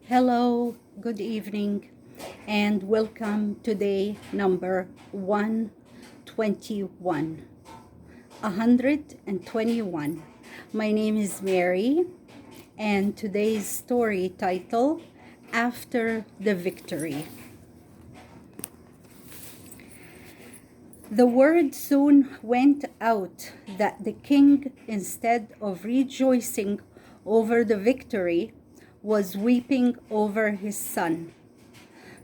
Hello, good evening, and welcome to day number 121. 121. My name is Mary, and today's story title, After the Victory. The word soon went out that the king, instead of rejoicing over the victory, was weeping over his son.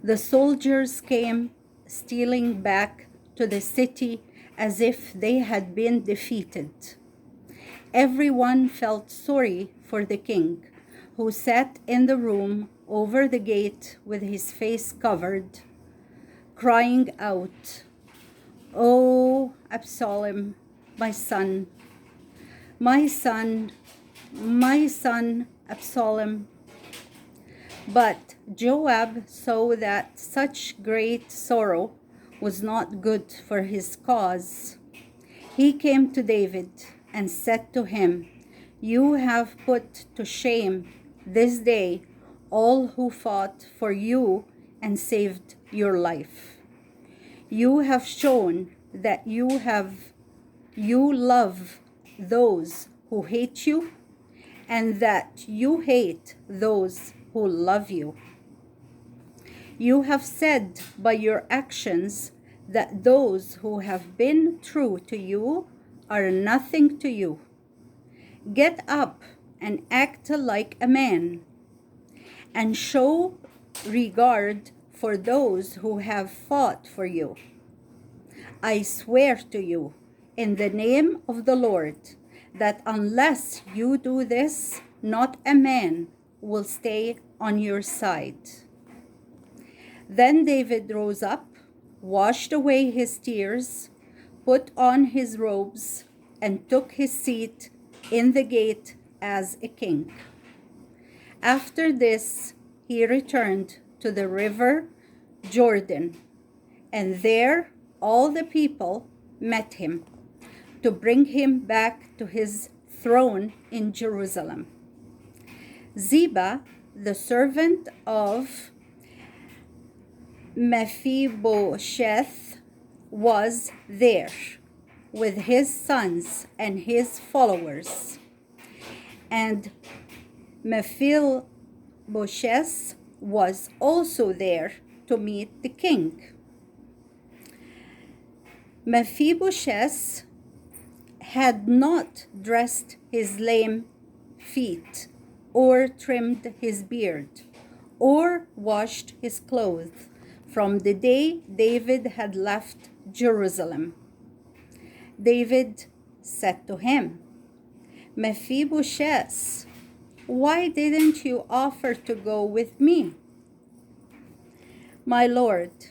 The soldiers came stealing back to the city as if they had been defeated. Everyone felt sorry for the king, who sat in the room over the gate with his face covered, crying out, "Oh, Absalom, my son, my son, my son, Absalom." But Joab saw that such great sorrow was not good for his cause. He came to David and said to him, "You have put to shame this day all who fought for you and saved your life. You have shown that you love those who hate you and that you hate those who love you. You have said by your actions that those who have been true to you are nothing to you. Get up and act like a man, and show regard for those who have fought for you. I swear to you, in the name of the Lord, that unless you do this, not a man will stay on your side." Then David rose up, washed away his tears, put on his robes, and took his seat in the gate as a king. After this, he returned to the river Jordan, and there all the people met him to bring him back to his throne in Jerusalem. Ziba, the servant of Mephibosheth, was there with his sons and his followers. And Mephibosheth was also there to meet the king. Mephibosheth had not dressed his lame feet, or trimmed his beard, or washed his clothes from the day David had left Jerusalem. David said to him, "Mephibosheth, why didn't you offer to go with me?" "My lord,"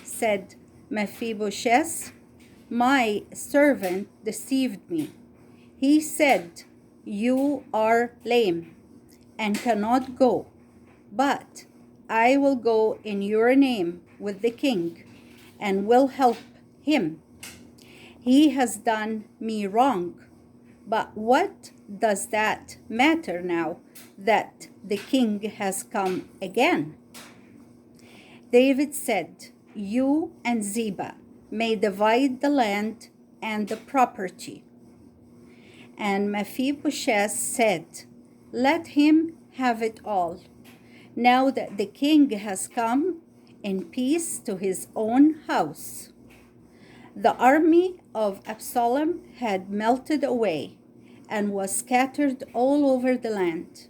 said Mephibosheth, "my servant deceived me. He said, 'You are lame and cannot go, but I will go in your name with the king and will help him. He has done me wrong, but what does that matter now that the king has come again?" David said, "You and Ziba may divide the land and the property." And Mephibosheth said, "Let him have it all, now that the king has come in peace to his own house." The army of Absalom had melted away and was scattered all over the land.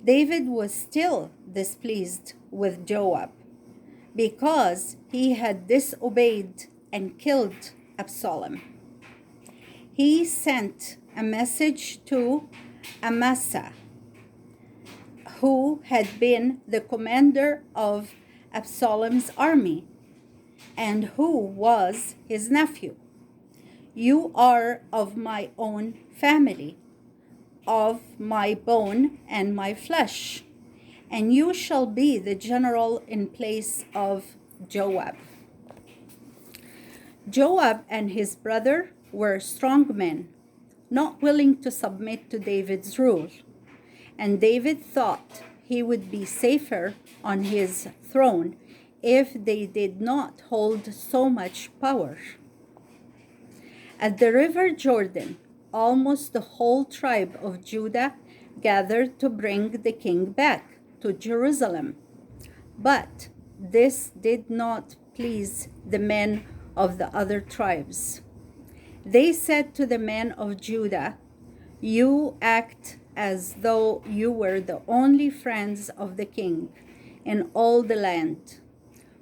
David was still displeased with Joab because he had disobeyed and killed Absalom. He sent a message to Amasa, who had been the commander of Absalom's army and who was his nephew. "You are of my own family, of my bone and my flesh, and you shall be the general in place of Joab." Joab and his brother were strong men, not willing to submit to David's rule, and David thought he would be safer on his throne if they did not hold so much power. At the river Jordan, almost the whole tribe of Judah gathered to bring the king back to Jerusalem. But this did not please the men of the other tribes. They said to the men of Judah, "You act as though you were the only friends of the king in all the land.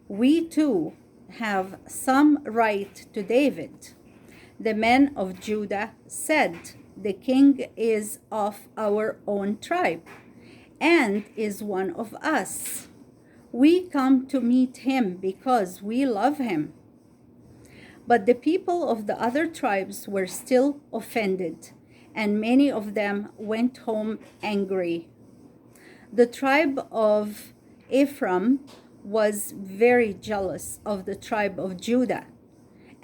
We too have some right to David." The men of Judah said, "The king is of our own tribe and is one of us. We come to meet him because we love him." But the people of the other tribes were still offended, and many of them went home angry. The tribe of Ephraim was very jealous of the tribe of Judah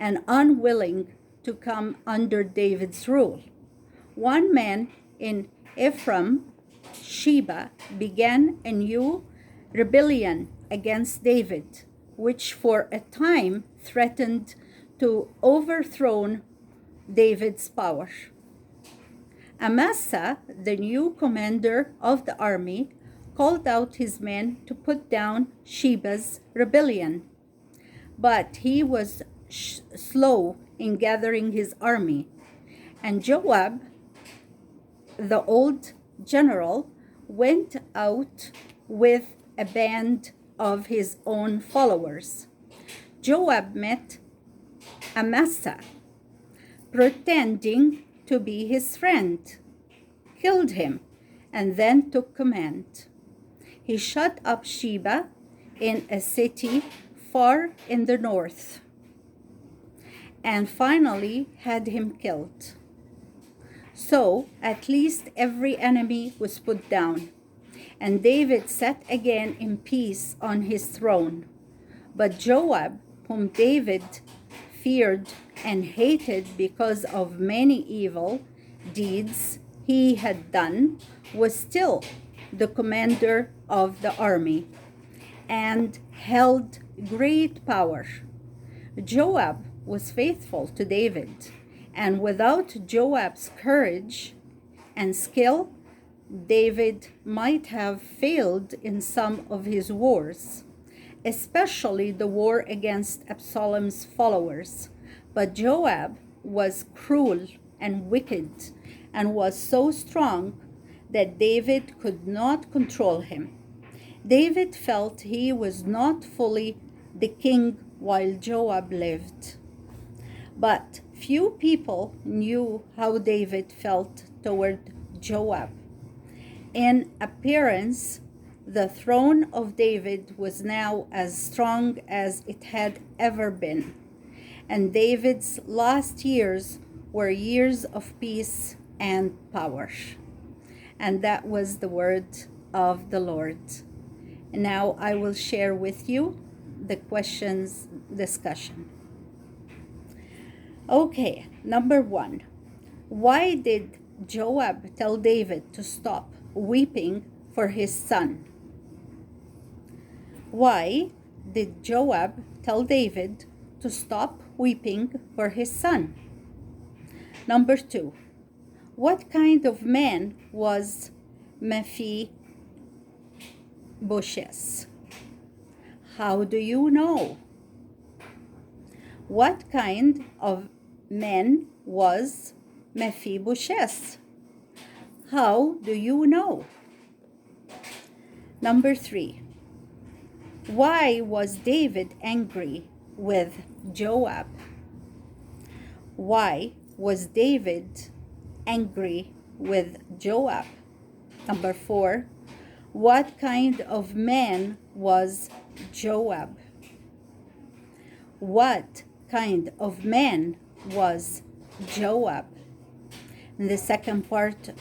and unwilling to come under David's rule. One man in Ephraim, Sheba, began a new rebellion against David, which for a time threatened to overthrow David's power. Amasa, the new commander of the army, called out his men to put down Sheba's rebellion. But he was slow in gathering his army, and Joab, the old general, went out with a band of his own followers. Joab met Amasa, pretending to be his friend, killed him, and then took command. He shut up Sheba in a city far in the north, and finally had him killed. So at least every enemy was put down, and David sat again in peace on his throne. But Joab, whom David feared and hated because of many evil deeds he had done, was still the commander of the army and held great power. Joab was faithful to David, and without Joab's courage and skill, David might have failed in some of his wars, especially the war against Absalom's followers. But Joab was cruel and wicked and was so strong that David could not control him. David felt he was not fully the king while Joab lived. But few people knew how David felt toward Joab. In appearance, the throne of David was now as strong as it had ever been, and David's last years were years of peace and power. And that was the word of the Lord. Now I will share with you the questions discussion. Okay, number 1. Why did Joab tell David to stop weeping for his son? Why did Joab tell David to stop weeping for his son? Number 2. What kind of man was Mephibosheth? How do you know? What kind of man was Mephibosheth? How do you know? Number 3. Why was David angry with Joab? Why was David angry with Joab? Number 4. What kind of man was Joab? What kind of man was Joab? And the second part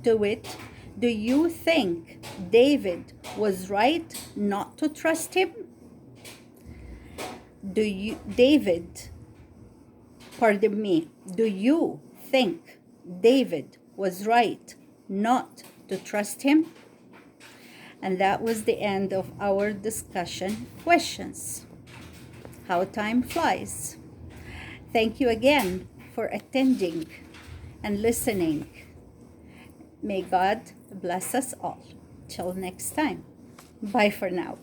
to it, do you think David was right not to trust him? Do you think David was right not to trust him? And that was the end of our discussion questions. How time flies. Thank you again for attending and listening. May God bless us all. Till next time. Bye for now.